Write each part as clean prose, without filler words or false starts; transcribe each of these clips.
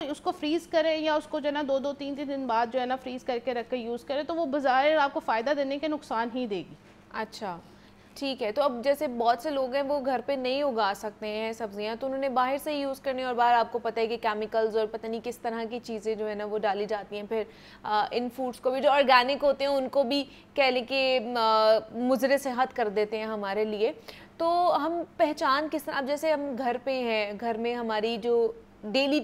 اس کو فریز کریں یا اس کو جو ہے نا 2-3 دن بعد جو ہے نا فریز کر کے رکھ کے یوز کریں تو وہ بظاہر آپ کو فائدہ دینے کے نقصان ہی دے گی. اچھا ٹھیک ہے. تو اب جیسے بہت سے لوگ ہیں وہ گھر پہ نہیں اگا سکتے ہیں سبزیاں, تو انہوں نے باہر سے یوز کرنی, اور باہر آپ کو پتہ ہے کہ کیمیکلز اور پتہ نہیں کس طرح کی چیزیں جو ہے نا وہ ڈالی جاتی ہیں. پھر ان فوڈس کو بھی جو آرگینک ہوتے ہیں ان کو بھی کہہ لیں کہ مضر صحت کر دیتے ہیں ہمارے لیے. تو ہم پہچان کس طرح, اب جیسے ہم گھر پہ ہیں, گھر میں ہماری جو ڈیلی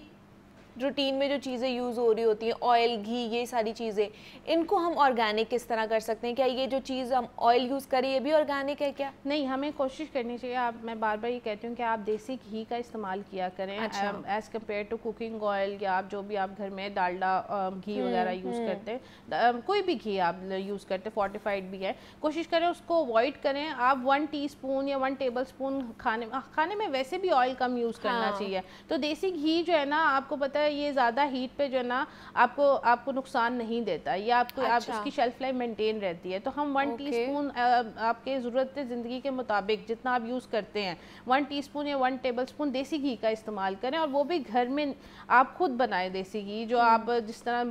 روٹین میں جو چیزیں یوز ہو رہی ہوتی ہیں, آئل, گھی, یہ ساری چیزیں, ان کو ہم آرگینک کس طرح کر سکتے ہیں؟ کیا یہ جو چیز ہم آئل یوز کریں یہ بھی آرگینک ہے کیا؟ نہیں, ہمیں کوشش کرنی چاہیے. میں بار بار یہ کہتی ہوں کہ آپ دیسی گھی کا استعمال کیا کریں as compare to cooking oil, یا آپ جو بھی آپ گھر میں ڈالڈا گھی وغیرہ یوز کرتے ہیں, کوئی بھی گھی آپ یوز کرتے ہیں, فورٹیفائڈ بھی ہے, کوشش کریں اس کو اوائڈ کریں. آپ 1 ٹی اسپون یا 1 ٹیبل اسپون کھانے میں ویسے بھی آئل کم یوز کرنا چاہیے. تو دیسی گھی جو ہے نا آپ کو پتہ ہے یہ زیادہ ہیٹ پہ جو ہے نا آپ کو نقصان نہیں دیتا, یا آپ اس کی شیلف لائف مینٹین رہتی ہے. تو ہم 1 ٹی اسپون آپ کے ضرورت زندگی کے مطابق جتنا آپ یوز کرتے ہیں 1 ٹی اسپون یا 1 ٹیبل اسپون دیسی گھی کا استعمال کریں, اور وہ بھی گھر میں آپ خود بنائیں دیسی گھی. جو آپ جس طرح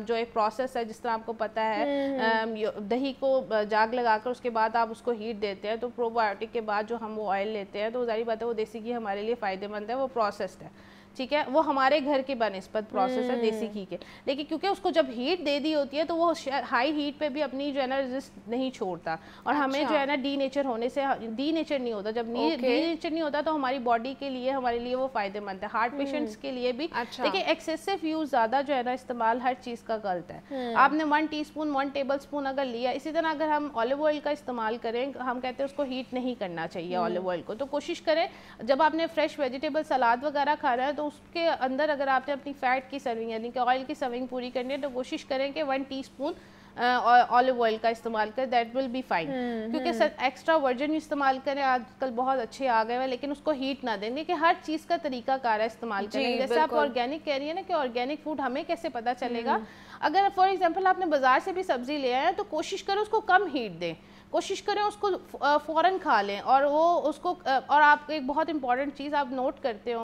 جو ایک پروسیس ہے, جس طرح آپ کو پتہ ہے دہی کو جاگ لگا کر اس کے بعد آپ اس کو ہیٹ دیتے ہیں, تو پرو بایوٹک کے بعد جو ہم وہ آئل لیتے ہیں, تو ظاہر بات ہے وہ دیسی گھی ہمارے لیے فائدہ مند ہے, وہ پروسیسڈ ہے, ٹھیک ہے, وہ ہمارے گھر کے بنسبت پروسیس ہے دیسی گھی کے. لیکن کیونکہ اس کو جب ہیٹ دے دی ہوتی ہے تو وہ ہائی ہیٹ پہ بھی اپنی جو ہے نا ریزسٹ نہیں چھوڑتا, اور ہمیں جو ہے نا ڈی نیچر ہونے سے ڈی نیچر نہیں ہوتا. جب ڈی نیچر نہیں ہوتا تو ہماری باڈی کے لیے ہمارے لیے وہ فائدہ مند ہے. ہارٹ پیشنٹس کے لیے بھی, دیکھیں ایکسیسو یوز زیادہ جو ہے نا استعمال ہر چیز کا غلط ہے. آپ نے 1 ٹی اسپون 1 ٹیبل اسپون اگر لیا, اسی طرح اگر ہم آلیو آئل کا استعمال کریں, ہم کہتے ہیں اس کو ہیٹ نہیں کرنا چاہیے آلیو آئل کو, تو کوشش کریں جب آپ نے فریش ویجیٹیبل سلاد وغیرہ کھانا ہے تو اس کے اندر اگر آپ نے اپنی فیٹ کی سرونگ یعنی کہ آئل کی سرونگ پوری کرنی ہے, تو کوشش کریں کہ 1 ٹی اسپون آلیو آئل کا استعمال کریں, دیٹ ول بی فائن. کیونکہ ایکسٹرا ورجن استعمال کریں, آج کل بہت اچھے آ گئے ہیں, لیکن اس کو ہیٹ نہ دیں, کہ ہر چیز کا طریقہ کار ہے استعمال کریں. جیسے آپ آرگینک کہہ رہی ہیں نا کہ آرگینک فوڈ ہمیں کیسے پتہ چلے گا, اگر فار ایگزامپل آپ نے بازار سے بھی سبزی لے آئے ہیں تو کوشش کریں اس کو کم ہیٹ دیں, کوشش کریں اس کو فوراً کھا لیں, اور وہ اس کو, اور آپ ایک بہت امپورٹنٹ چیز آپ نوٹ کرتے ہو